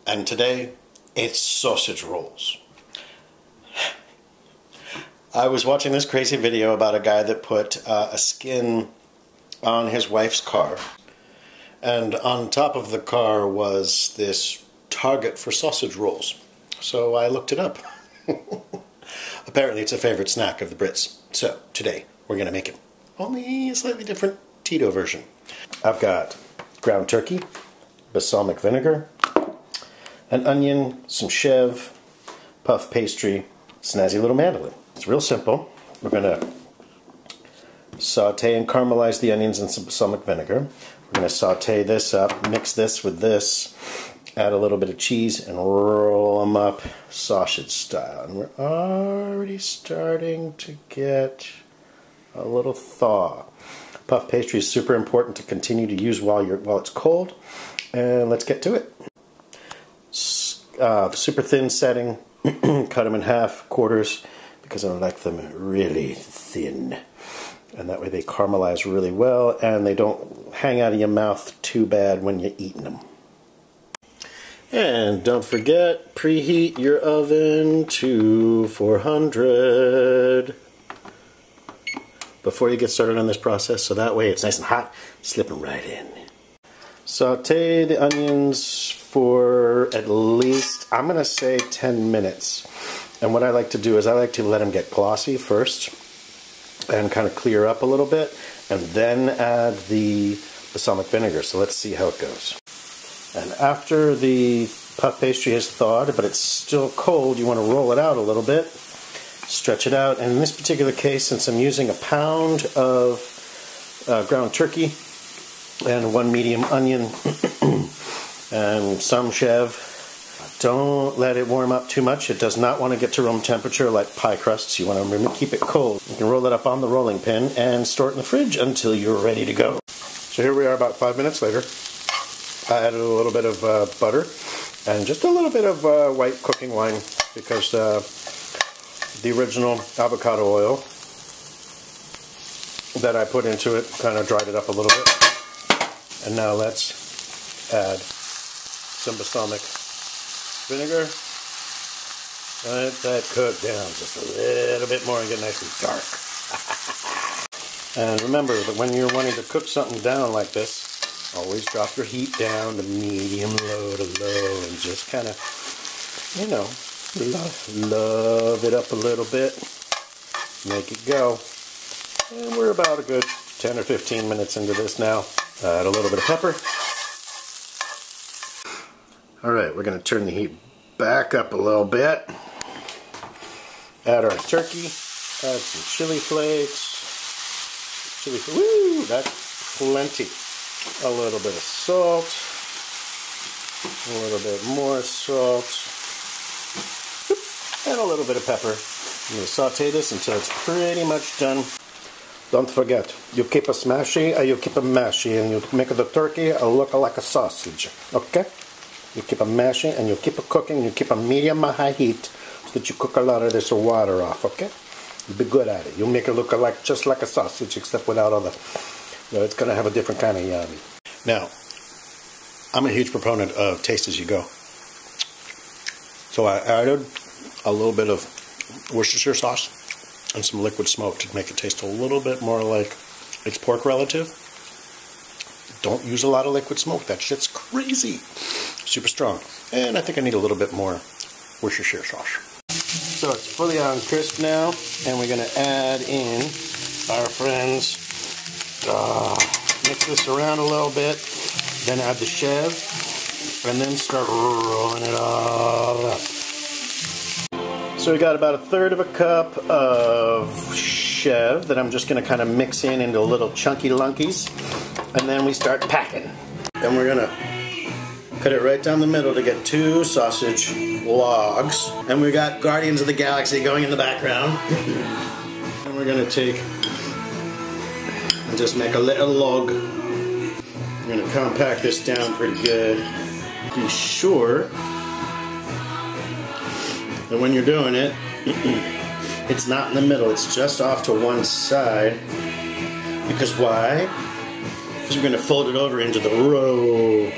And today it's sausage rolls. I was watching this crazy video about a guy that put a skin on his wife's car, and on top of the car was this target for sausage rolls. So I looked it up. Apparently it's a favorite snack of the Brits. So today we're going to make it. Only a slightly different Tito version. I've got ground turkey, balsamic vinegar, an onion, some chevre, puff pastry, snazzy little mandolin. It's real simple. We're going to saute and caramelize the onions in some balsamic vinegar. We're going to saute this up, mix this with this, add a little bit of cheese, and roll them up sausage style. And we're already starting to get a little thaw. Puff pastry is super important to continue to use while it's cold. And let's get to it. Super thin setting, cut them in half, quarters, because I like them really thin. And that way they caramelize really well and they don't hang out of your mouth too bad when you're eating them. And don't forget, preheat your oven to 400 before you get started on this process, so that way it's nice and hot, slipping right in. Saute the onions for at least, I'm going to say 10 minutes. And what I like to do is I like to let them get glossy first and kind of clear up a little bit, and then add the balsamic vinegar. So let's see how it goes. And after the puff pastry has thawed, but it's still cold, you want to roll it out a little bit, stretch it out. And in this particular case, since I'm using a pound of ground turkey and 1 medium onion and some chevre, don't let it warm up too much. It does not want to get to room temperature like pie crusts. You want to keep it cold. You can roll it up on the rolling pin and store it in the fridge until you're ready to go. So here we are about 5 minutes later. I added a little bit of butter and just a little bit of white cooking wine because the original avocado oil that I put into it kind of dried it up a little bit. And now let's add some balsamic vinegar. Let that cook down just a little bit more and get nice and dark. And remember that when you're wanting to cook something down like this, always drop your heat down to medium low to low and just kind of, you know, love it up a little bit. Make it go. And we're about a good 10 or 15 minutes into this now. Add a little bit of pepper. Alright, we're going to turn the heat back up a little bit. Add our turkey. Add some chili flakes. Woo! That's plenty. A little bit of salt. A little bit more salt. And a little bit of pepper. I'm going to saute this until it's pretty much done. Don't forget, you keep a smashy and you keep a mashy, and you make the turkey look like a sausage. Okay? You keep a mashing and you keep it cooking. You keep a medium high heat so that you cook a lot of this water off. Okay? You'll be good at it. You'll make it look like just like a sausage, except without all the. It's going to have a different kind of yummy. Now, I'm a huge proponent of taste as you go. So I added a little bit of Worcestershire sauce and some liquid smoke to make it taste a little bit more like its pork relative. Don't use a lot of liquid smoke. That shit's crazy. Super strong. And I think I need a little bit more Worcestershire sauce. So it's fully on crisp now, and we're going to add in our friends. Mix this around a little bit, then add the chevre, and then start rolling it all up. So we got about 1/3 of a cup of chevre that I'm just going to kind of mix into little chunky lunkies, and then we start packing. And we're going to cut it right down the middle to get 2 sausage logs. And we got Guardians of the Galaxy going in the background. And we're going to take and just make a little log. I'm going to compact this down pretty good. Be sure that when you're doing it, it's not in the middle, it's just off to one side. Because why? Because we're going to fold it over into the row.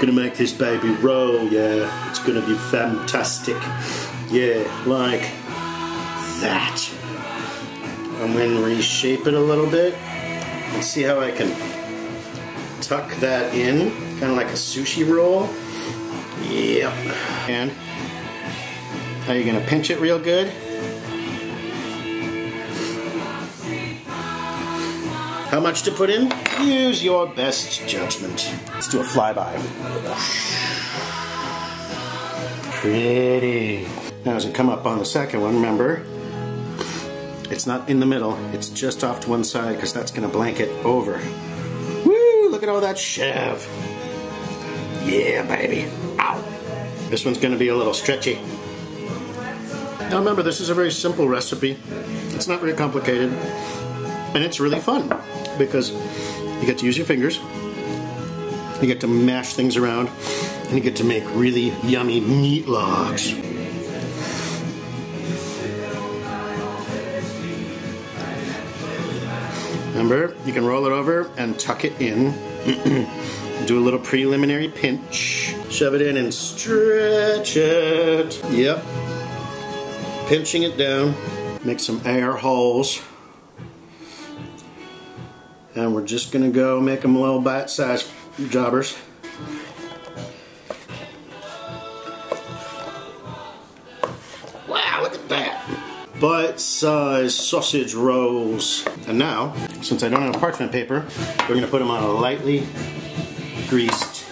Gonna make this baby roll, yeah. It's gonna be fantastic. Yeah, like that. I'm gonna reshape it a little bit and see how I can tuck that in, kind of like a sushi roll. Yep. And now you're gonna pinch it real good. How much to put in? Use your best judgment. Let's do a flyby. Pretty. Now as we come up on the second one, remember, it's not in the middle, it's just off to one side because that's gonna blanket over. Woo, look at all that chevre. Yeah, baby. Ow. This one's gonna be a little stretchy. Now remember, this is a very simple recipe. It's not very complicated. And it's really fun because you get to use your fingers, you get to mash things around, and you get to make really yummy meat logs. Remember, you can roll it over and tuck it in. Do a little preliminary pinch. Shove it in and stretch it. Yep. Pinching it down. Make some air holes. And we're just gonna go make them little bite-sized jobbers. Wow, look at that. Bite-sized sausage rolls. And now, since I don't have parchment paper, we're gonna put them on a lightly greased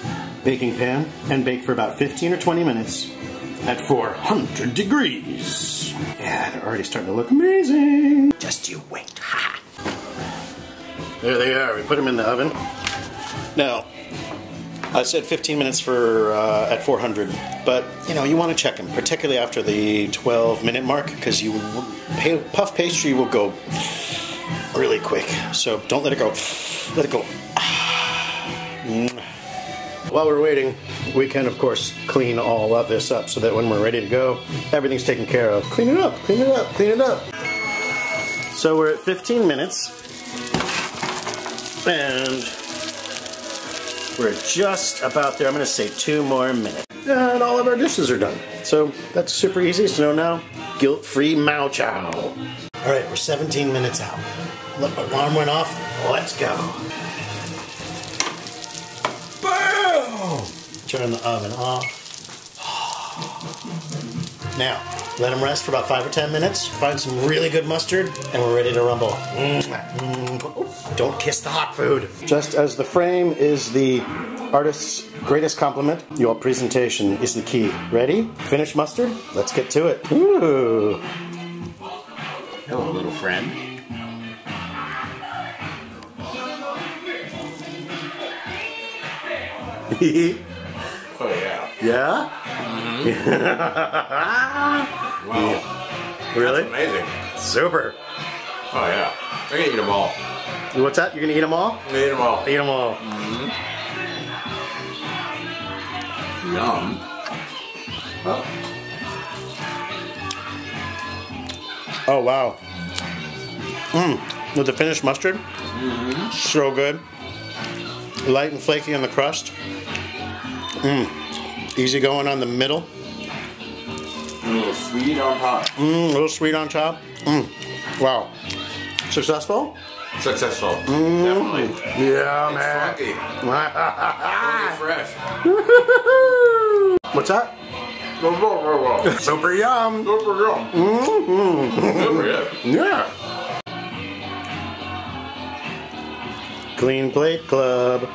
baking pan and bake for about 15 or 20 minutes at 400 degrees. Yeah, they're already starting to look amazing. Just you wait. Ha! There they are. We put them in the oven. Now, I said 15 minutes for at 400, but you know, you want to check them, particularly after the 12-minute mark, because puff pastry will go really quick. So don't let it go. Let it go. While we're waiting, we can of course clean all of this up so that when we're ready to go, everything's taken care of. Clean it up, clean it up, clean it up. So we're at 15 minutes. And we're just about there. I'm going to say 2 more minutes. And all of our dishes are done. So that's super easy. So now, guilt-free Mao Chow. All right, we're 17 minutes out. Look, my alarm went off. Let's go. Boom! Turn the oven off. Now, let them rest for about 5 or 10 minutes. Find some really good mustard, and we're ready to rumble. Don't kiss the hot food. Just as the frame is the artist's greatest compliment, your presentation is the key. Ready? Finished mustard? Let's get to it. Ooh. Hello, little friend. Oh, yeah. Yeah? Wow. Really? That's amazing. Super. Oh, yeah. I can eat them all. What's that? You're gonna eat them all? I eat them all. Eat them all. Yum. Oh, wow. With the finished mustard? So good. Light and flaky on the crust. Easy going on the middle. A little sweet on top. A little sweet on top. Wow. Successful? Successful. Definitely. Yeah, it's man. funky. Fresh. What's that? Super yum. Super yum. Super yum. Yeah. Clean Plate Club.